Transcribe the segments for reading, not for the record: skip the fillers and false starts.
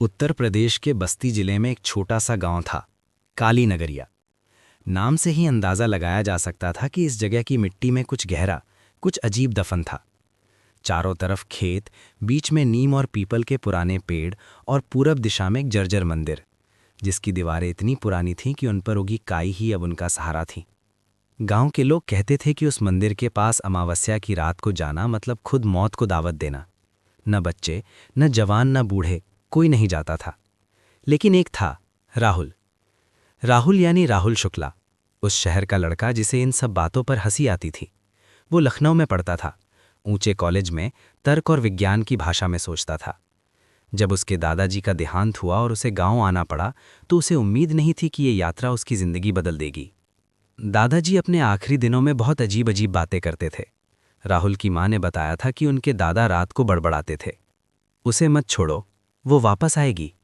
उत्तर प्रदेश के बस्ती जिले में एक छोटा सा गांव था, काली नगरिया। नाम से ही अंदाज़ा लगाया जा सकता था कि इस जगह की मिट्टी में कुछ गहरा, कुछ अजीब दफन था। चारों तरफ खेत, बीच में नीम और पीपल के पुराने पेड़ और पूरब दिशा में एक जर्जर मंदिर, जिसकी दीवारें इतनी पुरानी थीं कि उन पर उगी काई ही अब उनका सहारा थी। गांव के लोग कहते थे कि उस मंदिर के पास अमावस्या की रात को जाना मतलब खुद मौत को दावत देना। न बच्चे, न जवान, न बूढ़े, कोई नहीं जाता था। लेकिन एक था, राहुल। राहुल यानी राहुल शुक्ला, उस शहर का लड़का जिसे इन सब बातों पर हंसी आती थी। वो लखनऊ में पढ़ता था, ऊंचे कॉलेज में तर्क और विज्ञान की भाषा में सोचता था। जब उसके दादाजी का देहांत हुआ और उसे गांव आना पड़ा तो उसे उम्मीद नहीं थी कि ये यात्रा उसकी जिंदगी बदल देगी। दादाजी अपने आखिरी दिनों में बहुत अजीब अजीब बातें करते थे। राहुल की माँ ने बताया था कि उनके दादा रात को बड़बड़ाते थे, उसे मत छोड़ो, वो वापस आएगी,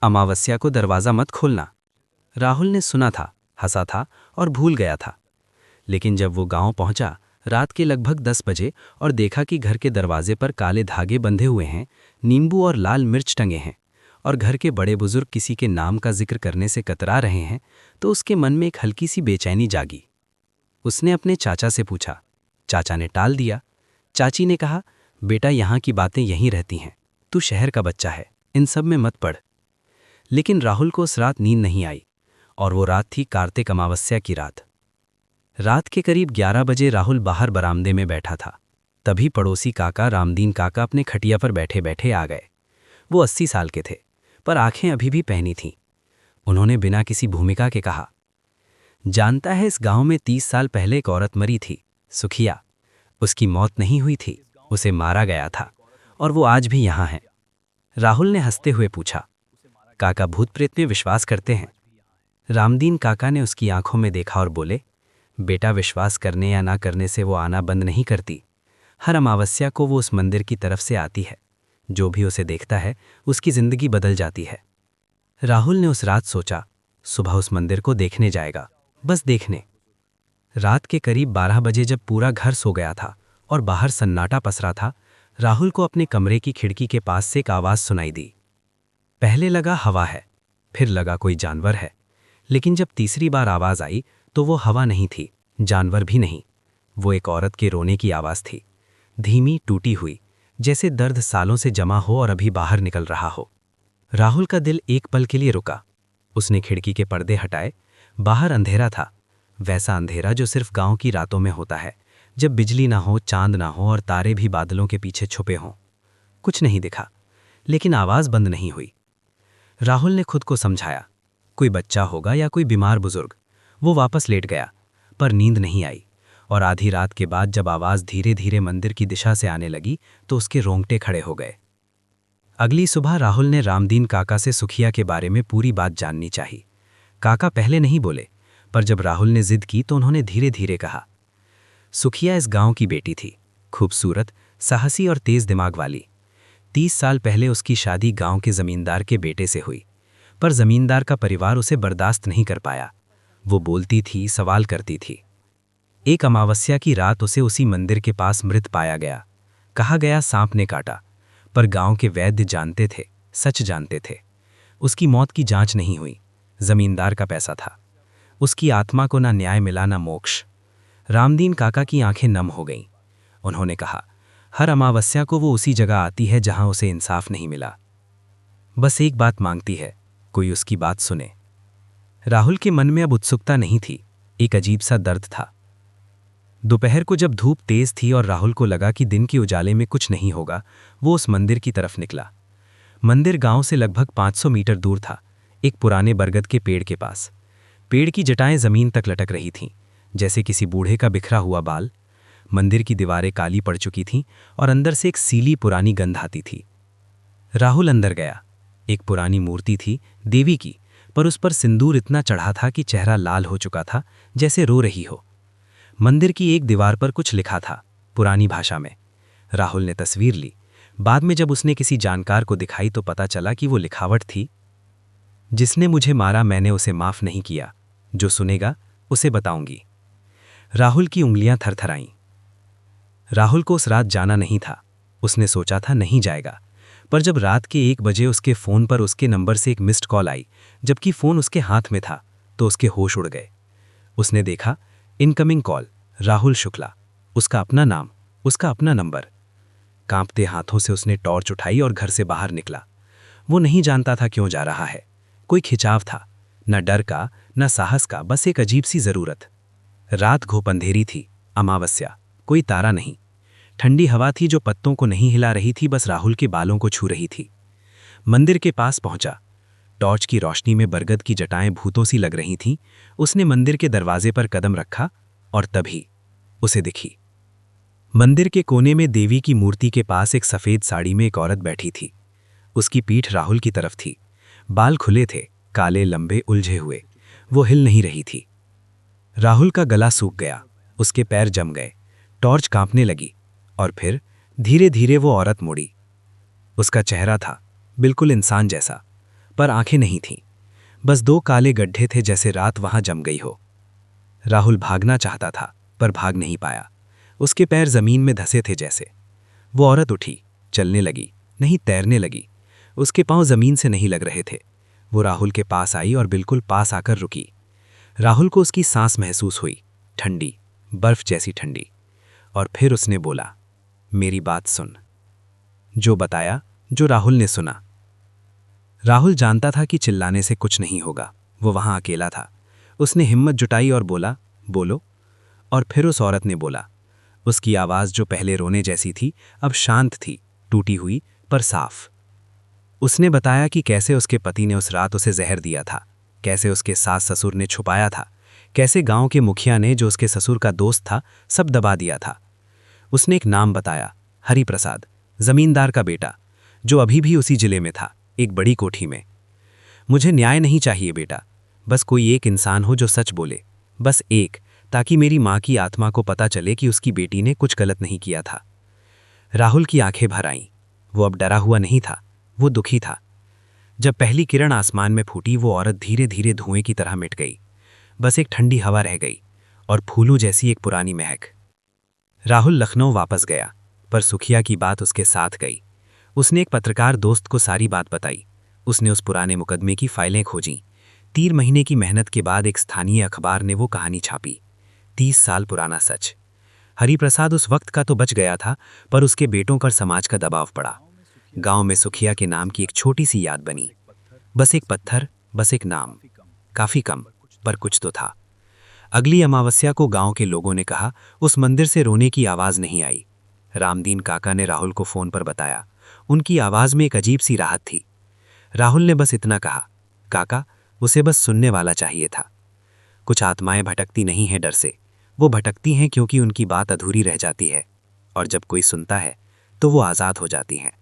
अमावस्या को दरवाज़ा मत खोलना। राहुल ने सुना था, हंसा था और भूल गया था। लेकिन जब वो गांव पहुंचा रात के लगभग 10 बजे और देखा कि घर के दरवाजे पर काले धागे बंधे हुए हैं, नींबू और लाल मिर्च टंगे हैं और घर के बड़े बुजुर्ग किसी के नाम का जिक्र करने से कतरा रहे हैं, तो उसके मन में एक हल्की सी बेचैनी जागी। उसने अपने चाचा से पूछा। चाचा ने टाल दिया। चाची ने कहा, बेटा यहाँ की बातें यहीं रहती हैं, तू शहर का बच्चा है, इन सब में मत पड़। लेकिन राहुल को उस रात नींद नहीं आई, और वो रात थी कार्तिक अमावस्या की रात। रात के करीब 11 बजे राहुल बाहर बरामदे में बैठा था। तभी पड़ोसी काका रामदीन काका अपने खटिया पर बैठे बैठे आ गए। वो 80 साल के थे, पर आंखें अभी भी पहनी थीं। उन्होंने बिना किसी भूमिका के कहा, जानता है इस गांव में 30 साल पहले एक औरत मरी थी, सुखिया। उसकी मौत नहीं हुई थी, उसे मारा गया था, और वो आज भी यहाँ है। राहुल ने हंसते हुए पूछा, काका भूत प्रेत में विश्वास करते हैं? रामदीन काका ने उसकी आंखों में देखा और बोले, बेटा विश्वास करने या ना करने से वो आना बंद नहीं करती। हर अमावस्या को वो उस मंदिर की तरफ से आती है। जो भी उसे देखता है उसकी जिंदगी बदल जाती है। राहुल ने उस रात सोचा, सुबह उस मंदिर को देखने जाएगा, बस देखने। रात के करीब 12 बजे जब पूरा घर सो गया था और बाहर सन्नाटा पसरा था, राहुल को अपने कमरे की खिड़की के पास से एक आवाज़ सुनाई दी। पहले लगा हवा है, फिर लगा कोई जानवर है, लेकिन जब तीसरी बार आवाज़ आई तो वो हवा नहीं थी, जानवर भी नहीं। वो एक औरत के रोने की आवाज़ थी, धीमी, टूटी हुई, जैसे दर्द सालों से जमा हो और अभी बाहर निकल रहा हो। राहुल का दिल एक पल के लिए रुका। उसने खिड़की के पर्दे हटाए। बाहर अंधेरा था, वैसा अंधेरा जो सिर्फ गांव की रातों में होता है, जब बिजली ना हो, चांद ना हो और तारे भी बादलों के पीछे छुपे हों। कुछ नहीं दिखा, लेकिन आवाज़ बंद नहीं हुई। राहुल ने खुद को समझाया, कोई बच्चा होगा या कोई बीमार बुजुर्ग। वो वापस लेट गया, पर नींद नहीं आई, और आधी रात के बाद जब आवाज़ धीरे धीरे मंदिर की दिशा से आने लगी तो उसके रोंगटे खड़े हो गए। अगली सुबह राहुल ने रामदीन काका से सुखिया के बारे में पूरी बात जाननी चाहिए। काका पहले नहीं बोले, पर जब राहुल ने जिद की तो उन्होंने धीरे धीरे कहा, सुखिया इस गांव की बेटी थी, खूबसूरत, साहसी और तेज दिमाग वाली। 30 साल पहले उसकी शादी गांव के जमींदार के बेटे से हुई, पर जमींदार का परिवार उसे बर्दाश्त नहीं कर पाया। वो बोलती थी, सवाल करती थी। एक अमावस्या की रात उसे उसी मंदिर के पास मृत पाया गया। कहा गया सांप ने काटा, पर गांव के वैद्य जानते थे, सच जानते थे। उसकी मौत की जांच नहीं हुई, जमींदार का पैसा था। उसकी आत्मा को ना न्याय मिला ना मोक्ष। रामदीन काका की आंखें नम हो गईं। उन्होंने कहा, हर अमावस्या को वो उसी जगह आती है जहां उसे इंसाफ नहीं मिला। बस एक बात मांगती है, कोई उसकी बात सुने। राहुल के मन में अब उत्सुकता नहीं थी, एक अजीब सा दर्द था। दोपहर को जब धूप तेज थी और राहुल को लगा कि दिन के उजाले में कुछ नहीं होगा, वो उस मंदिर की तरफ निकला। मंदिर गांव से लगभग 500 मीटर दूर था, एक पुराने बरगद के पेड़ के पास। पेड़ की जटाएं जमीन तक लटक रही थीं, जैसे किसी बूढ़े का बिखरा हुआ बाल। मंदिर की दीवारें काली पड़ चुकी थीं और अंदर से एक सीली पुरानी गंध आती थी। राहुल अंदर गया। एक पुरानी मूर्ति थी, देवी की, पर उस पर सिंदूर इतना चढ़ा था कि चेहरा लाल हो चुका था, जैसे रो रही हो। मंदिर की एक दीवार पर कुछ लिखा था, पुरानी भाषा में। राहुल ने तस्वीर ली। बाद में जब उसने किसी जानकार को दिखाई तो पता चला कि वो लिखावट थी, जिसने मुझे मारा मैंने उसे माफ नहीं किया, जो सुनेगा उसे बताऊंगी। राहुल की उंगलियां थरथराईं। राहुल को उस रात जाना नहीं था, उसने सोचा था नहीं जाएगा, पर जब रात के 1 बजे उसके फ़ोन पर उसके नंबर से एक मिस्ड कॉल आई, जबकि फ़ोन उसके हाथ में था, तो उसके होश उड़ गए। उसने देखा, इनकमिंग कॉल, राहुल शुक्ला, उसका अपना नाम, उसका अपना नंबर। कांपते हाथों से उसने टॉर्च उठाई और घर से बाहर निकला। वो नहीं जानता था क्यों जा रहा है। कोई खिंचाव था, न डर का, न साहस का, बस एक अजीब सी ज़रूरत। रात घोप अंधेरी थी, अमावस्या, कोई तारा नहीं। ठंडी हवा थी जो पत्तों को नहीं हिला रही थी, बस राहुल के बालों को छू रही थी। मंदिर के पास पहुंचा। टॉर्च की रोशनी में बरगद की जटाएं भूतों सी लग रही थीं। उसने मंदिर के दरवाजे पर कदम रखा और तभी उसे दिखी। मंदिर के कोने में देवी की मूर्ति के पास एक सफ़ेद साड़ी में एक औरत बैठी थी। उसकी पीठ राहुल की तरफ थी। बाल खुले थे, काले, लंबे, उलझे हुए। वो हिल नहीं रही थी। राहुल का गला सूख गया, उसके पैर जम गए, टॉर्च कांपने लगी और फिर धीरे धीरे वो औरत मुड़ी। उसका चेहरा था बिल्कुल इंसान जैसा, पर आंखें नहीं थीं। बस 2 काले गड्ढे थे, जैसे रात वहां जम गई हो। राहुल भागना चाहता था, पर भाग नहीं पाया। उसके पैर जमीन में धंसे थे जैसे। वो औरत उठी, चलने लगी, नहीं तैरने लगी। उसके पांव जमीन से नहीं लग रहे थे। वो राहुल के पास आई और बिल्कुल पास आकर रुकी। राहुल को उसकी सांस महसूस हुई, ठंडी, बर्फ जैसी ठंडी। और फिर उसने बोला, मेरी बात सुन। जो बताया, जो राहुल ने सुना। राहुल जानता था कि चिल्लाने से कुछ नहीं होगा। वो वहां अकेला था। उसने हिम्मत जुटाई और बोला, बोलो। और फिर उस औरत ने बोला। उसकी आवाज़ जो पहले रोने जैसी थी, अब शांत थी, टूटी हुई पर साफ। उसने बताया कि कैसे उसके पति ने उस रात उसे जहर दिया था, कैसे उसके सास ससुर ने छुपाया था, कैसे गांव के मुखिया ने, जो उसके ससुर का दोस्त था, सब दबा दिया था। उसने एक नाम बताया, हरि प्रसाद, जमींदार का बेटा, जो अभी भी उसी जिले में था, एक बड़ी कोठी में। मुझे न्याय नहीं चाहिए बेटा, बस कोई एक इंसान हो जो सच बोले, बस एक, ताकि मेरी माँ की आत्मा को पता चले कि उसकी बेटी ने कुछ गलत नहीं किया था। राहुल की आंखें भर आईं। वो अब डरा हुआ नहीं था, वो दुखी था। जब पहली किरण आसमान में फूटी, वो औरत धीरे धीरे धुएं की तरह मिट गई। बस एक ठंडी हवा रह गई और फूलों जैसी एक पुरानी महक। राहुल लखनऊ वापस गया, पर सुखिया की बात उसके साथ गई। उसने एक पत्रकार दोस्त को सारी बात बताई। उसने उस पुराने मुकदमे की फाइलें खोजीं। 3 महीने की मेहनत के बाद एक स्थानीय अखबार ने वो कहानी छापी। 30 साल पुराना सच। हरिप्रसाद उस वक्त का तो बच गया था, पर उसके बेटों पर समाज का दबाव पड़ा। गांव में सुखिया के नाम की एक छोटी सी याद बनी। बस एक पत्थर, बस एक नाम। काफी कम, पर कुछ तो था। अगली अमावस्या को गांव के लोगों ने कहा, उस मंदिर से रोने की आवाज नहीं आई। रामदीन काका ने राहुल को फोन पर बताया। उनकी आवाज में एक अजीब सी राहत थी। राहुल ने बस इतना कहा, काका, उसे बस सुनने वाला चाहिए था। कुछ आत्माएं भटकती नहीं हैं डर से, वो भटकती हैं क्योंकि उनकी बात अधूरी रह जाती है, और जब कोई सुनता है तो वो आज़ाद हो जाती हैं।